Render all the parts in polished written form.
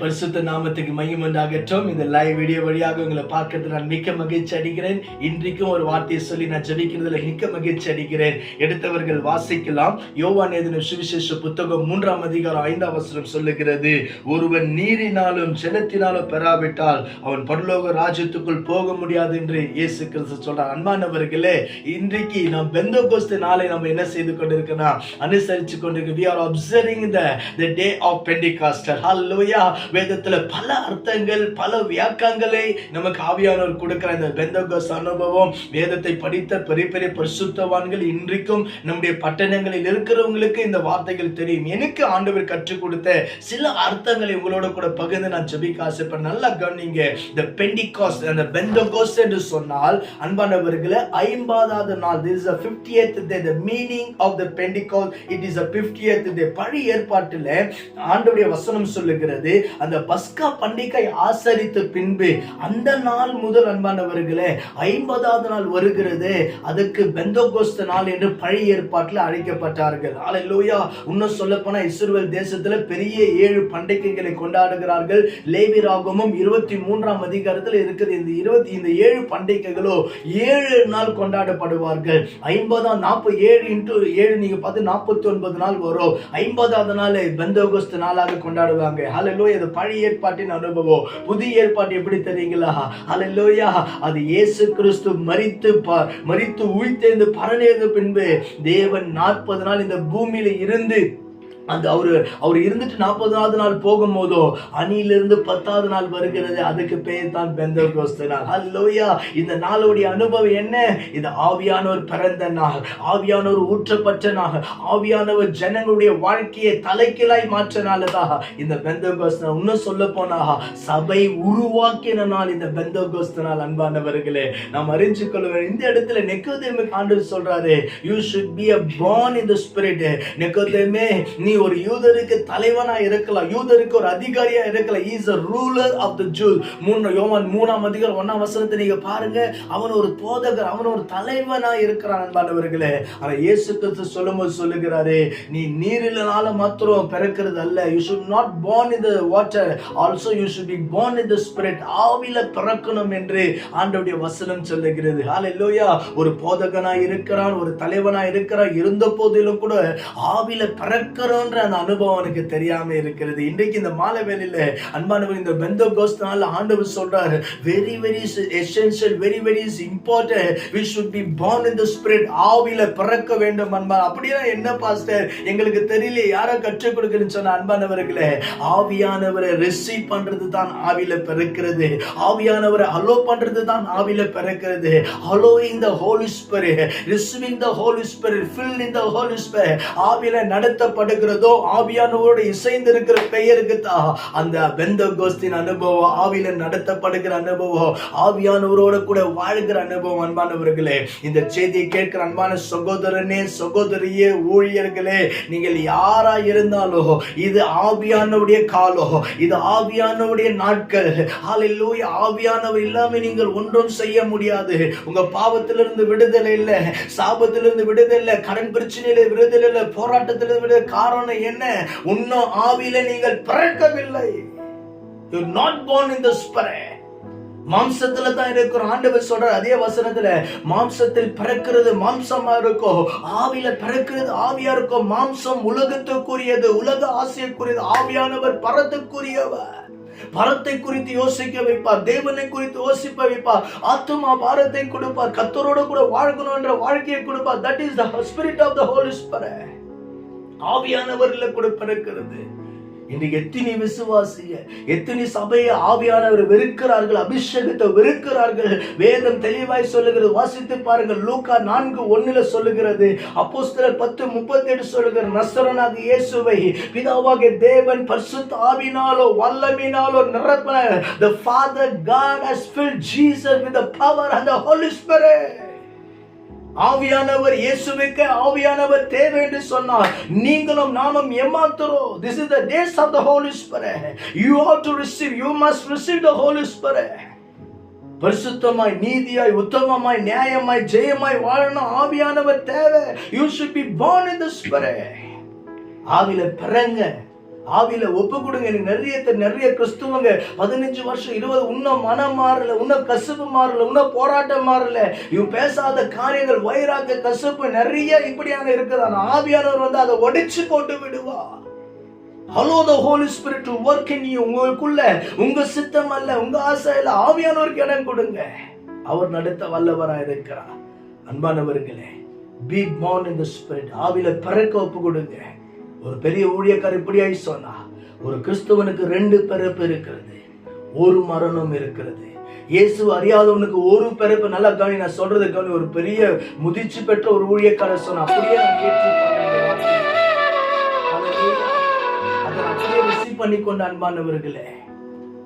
பரிசுத்த நாமத்துக்கு மகிமை உண்டாகட்டும். இந்த லைவ் வீடியோ வழியாக உங்களை பார்க்கறது நான் மிக்க மகிழ்ச்சி அடைகிறேன். இன்றைக்கும் ஒரு வார்த்தையை சொல்லி நான் ஜெபிக்கிறதுல மிக்க மகிழ்ச்சி அடைகிறேன். எடுத்தவர்கள் வாசிக்கலாம். யோவான் எழுதின சுவிசேஷ புத்தகம் 3ஆம் அதிகாரம் 5ஆம் வசனம் சொல்லுகிறது, ஒருவன் நீரினாலும் ஜலத்தினாலும் பெறாவிட்டால் அவன் பரலோக ராஜ்யத்துக்குள் போக முடியாது என்று இயேசு கிறிஸ்து சொல்றார். அன்பானவர்களே, இன்றைக்கு நாம் பெந்தகோஸ்து நாளை நம்ம என்ன செய்து கொண்டிருக்கிறோம், அனுசரித்து கொண்டிருக்கிறோம். we are observing the day of Pentecost. Hallelujah. வேதத்துல பல அர்த்தங்கள், பல வியாக்கங்களை நமக்கு ஆவியானவர் கொடுக்கிற இந்த பெந்தகோஸ்து அனுபவம், வேதத்தை படித்த பெரிய பெரிய பரிசுத்தவான்கள் இன்றைக்கும் நம்முடைய பட்டணங்களில் இருக்கிறவங்களுக்கு இந்த வார்த்தைகள் தெரியும். எனக்கு ஆண்டவர் கற்றுக் கொடுத்த சில அர்த்தங்களை உங்களோட கூட பகிர்ந்து நான் ஜெபிக்க ஆசைப்படுறேன். நல்லா கவனிங்க. இந்த பெண்டிகாஸ்ட், அந்த பெந்தகோஸ்து என்று சொன்னால் அன்பானவர்களே 50வது நாள். This is the 50th day. The meaning of the Pentecost, it is the 50th day. பழைய ஏற்பாட்டில் ஆண்டவருடைய வசனம் சொல்லுகிறது, அந்த பஸ்கா பண்டிகை ஆசரித்த பின்பு அந்த நாள் முதல் அன்பானவர்களே 50வது நாள் வருகிறது. அதுக்கு பெந்தகோஸ்து நாள் என்று பழைய ஏற்பாட்டில் அழைக்கப்பட்டார்கள். ஹல்லேலூயா. இன்னும் சொல்ல போனா இஸ்ரவேல் தேசத்துல பெரிய 7 பண்டிகைகளை கொண்டாடுகிறார்கள். லேவியராகமம் 23ஆம் அதிகாரத்தில் இருக்குது. இந்த 7 பண்டிகைகளோ 7 நாள் கொண்டாடப்படுவார்கள். 47 into 7 நீங்க பார்த்து 49 நாள் வரும். 50வது நாள் பெந்தகோஸ்து நாளாக கொண்டாடுவாங்க. ஹல்லேலூயா. இது பழைய ஏற்பாட்டின் அனுபவம். புதிய ஏற்பாட்டு எப்படி தெரியுங்களா? ஹல்லேலூயா. அது இயேசு கிறிஸ்து மரித்து உயிர்த்தெழுந்து பரமேறின பின்பு தேவன் 40 நாள் இந்த பூமியில இருந்து அவர் இருந்துட்டு 40வது நாள் போகும்போதோ அணியிலிருந்து 10வது நாள் வருகிறது. அதுக்கு பேர் தான் பெந்தகோஸ்து நாள். ஹல்லேலூயா. இந்த நாளுடைய அனுபவம் என்ன? இது ஆவியானவர் பிறந்த நாள், ஆவியானவர் ஊற்றப்பட்ட நாள், ஆவியானவர் ஜனங்களுடைய வாழ்க்கையை தலைகீழாய் மாற்ற நாள்தான் இந்த பெந்தகோஸ்து நாள். இன்னும் சொல்ல போனா சபை உருவாக்கின நாள் இந்த பெந்தகோஸ்து நாள். அன்பானவர்களே, நாம் அறிஞ்சு கொள்ளுவோம். இந்த இடத்துல நிக்கோதேமுக்கு ஆண்டவர் சொல்றாரு, you should be born in the spirit. நிக்கோதேமே, நீ ஒரு யூதருக்கு தலைவனா இருக்கலாம், யூதருக்கு ஒரு அதிகாரியா இருக்கலாம். he is a ruler of the Jews. யோவான் 3ஆம் அதிகாரம் 1ஆம் வசனத்தை நீங்க பாருங்க. அவன் ஒரு போதகர், அவன் ஒரு தலைவனா இருக்கிறான். அன்பானவர்களே, ஆனா இயேசு கிறிஸ்து சொல்லும்போது சொல்லுகிறாரு, நீ நீரினால மாத்திரம் பிறக்கிறது அல்ல. you should not born in the water, also you should be born in the spirit. ஆவியில பிறக்கணும் என்று ஆண்டவருடைய வசனம் சொல்லுகிறது. ஹல்லேலூயா. ஒரு போதகனா இருக்கிறான், ஒரு தலைவனா இருக்கிறான், இருந்த போதிலும் கூட ஆவியில பிறக்கிறோம் அந்த அனுபவம் அவனுக்கு தெரியாம இருக்கிறது. இன்றைக்கு இந்த மாலை வேளையில அன்பானவர், இந்த பெந்தகோஸ்து நாள்ல ஆண்டவர் சொல்றாரு, very very essential, very very important, we should be born in the spirit. ஆவியில பிறக்க வேண்டும். அன்பா, அப்படினா என்ன பாஸ்டர், எங்களுக்கு தெரியல, யாரோ கற்றுக் கொடுக்கணும்னு சொன்ன அன்பானவர்களே, ஆவியானவரை ரிசீவ் பண்றது தான் ஆவியில பிறக்கிறது. ஆவியானவரை அலோ பண்றது தான் ஆவியில பிறக்கிறது. allowing the holy spirit, receiving the holy spirit, filled in the holy spirit. ஆவியில நடத்தப்படுகிறது ஆவியானவரோடு இசைந்து இருக்கிற பெயருக்கு தான் அந்த பெந்தகோஸ்தின் அனுபவம், ஆவியில நடத்தப்படுகிற அனுபவம், ஆவியானவரோடு கூட வாழ்கிற அனுபவம். அன்பானவர்களே, இந்த செய்தியை கேட்கிற அன்பான சகோதரனே, சகோதரியே, ஊழியர்களே, நீங்கள் யாரா இருந்தாலும் இது ஆவியானவருடைய காலம், இது ஆவியானவருடைய நாட்கள். ஹல்லேலூயா. ஆவியானவர் இல்லாம நீங்கள் ஒன்றும் செய்ய முடியாது. உங்க பாவத்திலிருந்து விடுதலை இல்ல, சாபத்திலிருந்து விடுதலை இல்ல, கடன் பிரச்சனையில விடுதலை இல்ல, போராட்டத்திலிருந்து விடுதலை. காரணம் என்ன? இன்னும் ஆவியில நீங்கள் பிறக்கவில்லை. you are not born in the spirit. மாம்சத்துல தான் இருக்கிறோம். ஆண்டவர் சொல்ற அதே வசனத்துல, மாம்சத்தில் பிறக்கிறது மாம்சமா இருக்கும், ஆவியில பிறக்கிறது ஆவியா இருக்கும். மாம்சம் உலகத்துக்குரியது, உலக ஆசைக்குரியது. ஆவியானவர் பரத்துக்குரியவர். பரத்தை குறித்து யோசிக்க வைப்பார், தேவனை குறித்து யோசிப்ப வைப்பார், ஆத்துமா பாரத்தை கொடுப்பார், கர்த்தரோட கூட வாழ்க்கணும் என்ற வாழ்க்கையை கொடுப்பார். that is the spirit of the Holy Spirit. ஆவியானவர்ல கூட பிறக்கிறது. இன்றைக்கு எத்தனை விசுவாசிய, எத்தனை சபையை ஆவியானவர் வெறுக்கிறார்கள், அபிஷேகத்தை வெறுக்கிறார்கள். வேதம் தெளிவாய் சொல்லுகிறது, வாசித்து பாருங்கள். லூக்கா 4:1 சொல்லுகிறது, அப்போஸ்தலர் 10:38 சொல்லுகிறது, நசரேயனாகிய இயேசுவை பிதாவாகிய தேவன் பரிசுத்த ஆவியினாலோ வல்லமையினாலோ நிரப்பின. the Father God has filled Jesus with the power and the Holy Spirit. ஆவியானவர், இயேசுவுக்கு ஆவியானவர் தேவை என்று சொன்னார். நீங்களும் நானும் ஏமாத்துறோம். This is the days of the Holy Spirit. You have to receive, you must receive the Holy Spirit. பரிசுத்தமாய், நீதியாய், உத்தமமாய், நியாயமாய், ஜெயமாய் வாழணும். ஆவியானவர் தேவை. You should be born in the Spirit. ஆவியில பிறங்க. ஆவியில ஒப்பு கொடுங்க. எனக்கு நிறைய கிறிஸ்துவங்க 15 வருஷம் 20 இன்னும் மனம் மாறல, இன்னும் கசப்பு மாறல, இன்னும் போராட்டம் மாறல, இவன் பேசாத காரியங்கள் வயிறாக்க கசப்பு நிறைய இப்படியான இருக்குதான். ஆவியானவர் வந்து அதை உடைச்சு போட்டு விடுவா. Allow the Holy Spirit to work in you. உங்களுக்குள்ள உங்க சித்தம் அல்ல, உங்க ஆசை இல்ல, ஆவியானவருக்கு இடம் கொடுங்க. அவர் நடத்த வல்லவராய் இருக்கிறார். அன்பானவர்களே, be born in the Spirit. ஆவியில பிறக்க ஒப்பு கொடுங்க. ஒரு பெரிய ஊழியக்காரர் இப்படியாய் சொன்னா, ஒரு கிறிஸ்தவனுக்கு 2 பிறப்பு இருக்கிறது, ஒரு மரணம் இருக்கிறது. இயேசு அறியாதவனுக்கு ஒரு பிறப்பு. நல்லா கவனி, நான் சொல்றது கவனி. ஒரு பெரிய முதிர்ச்சி பெற்ற ஒரு ஊழியக்காரர் சொன்ன, அப்படியே நான் ரிசீவ் பண்ணி கொண்ட அன்பானவர்களே,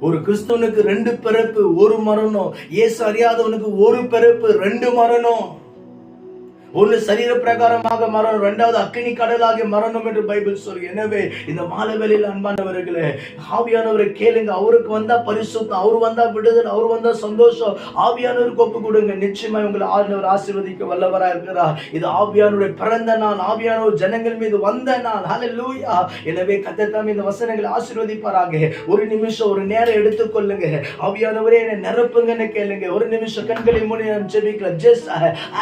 ஒரு கிறிஸ்தவனுக்கு 2 பிறப்பு, ஒரு மரணம். இயேசு அறியாதவனுக்கு ஒரு பிறப்பு, 2 மரணம். ஒன்னு சரீர பிரகாரமாக மரணம், 2வது அக்கினி கடலாகிய மரணம் என்று பைபிள் சொல்லு. எனவே இந்த மாலை வேளையில் அன்பானவர்களே, ஆவியானவரை கேளுங்க. அவருக்கு வந்தா பரிசுத்தம், அவர் வந்தா விடுதல், அவர் வந்தா சந்தோஷம். ஆவியானவருக்கு ஒப்பு கொடுங்க. நிச்சயமா உங்களை ஆண்டவர் ஆசீர்வதிக்க வல்லவராக இருக்கிறார். இது ஆவியானவருடைய பிறந்த நாள், ஆவியானவர் ஜனங்கள் மீது வந்த நாள். ஹல்லேலூயா. எனவே கர்த்தர் தாமே இந்த வசனங்களை ஆசீர்வதிப்பாராக. ஒரு நிமிஷம், ஒரு நேரம் எடுத்துக்கொள்ளுங்க. ஆவியானவரே என்னை நிரப்புங்கன்னு கேளுங்க. ஒரு நிமிஷம் கண்களை மூடி நாம் ஜெபிக்கலாம். Just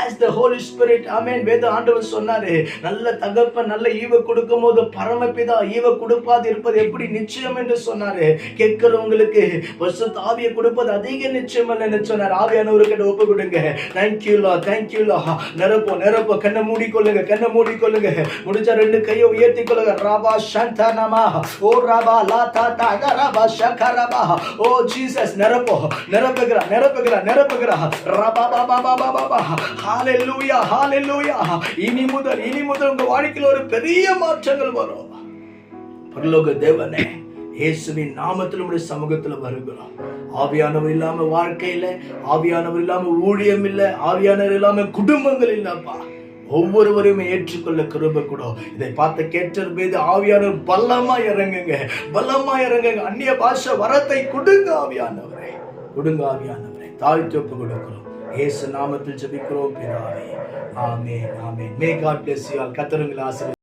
as the Holy Spirit. ஆமென். வேத ஆண்டவர் சொன்னாரு, நல்ல தகப்பன் நல்ல ஈவ கொடுக்கும் போது பரமபிதா ஈவ கொடுப்பாது இருப்பது எப்படி நிச்சயம் என்று சொன்னாரு. கேட்கிறவங்களுக்கு பரிசுத்த ஆவியை கொடுப்பது அதிக நிச்சயம் என்று சொன்னார். ஆவியானவருக்கு ஒப்பு கொடுங்க. Thank you lord, thank you lord. நிரப்போ கண்ணை மூடிக்கொள்ளுங்க, கண்ணை மூடிக்கொள்ளுங்க. முடிச்ச 2 கையை உயர்த்தி கொள்ளுங்க. ராபா சந்தனமா ஓ ராபா லாதா தாதா ராபா ஷகரபா. ஓ ஜீசஸ், நிரப்புகிறா ராபா பாபா பாபா பாபா. ஹalleluya, ஹalleluya. இனி முதல் உங்க வாழ்க்கையில் ஒரு பெரிய மாற்றங்கள் வரும். பரலோக தேவனே, இயேசுவின் நாமத்தில் உம்முடைய சமூகத்தில் வருகிறோம். ஆவியானவர் இல்லாம வாழ்க்கையில, ஆவியானவர் இல்லாம ஊழியம் இல்ல, ஆவியானவர் இல்லாம குடும்பங்கள் இல்லப்பா. ஒவ்வொருவரையும் ஏற்றுக்கொள்ள கிருபை கூட. இதை பார்த்த கேட்டர் மீது ஆவியானவர் பலமா இறங்குங்க. அந்நிய பாஷை வரத்தை கொடுங்க ஆவியானவரே, தாழ்த்தி ஒப்பு கொடுக்கிறோம். இயேசு நாமத்தில் ஜெபிக்கிறோம் பிதாவே. ஆமென். May God bless you all. கர்த்தர் உங்களை ஆசீர்வதிப்பார்.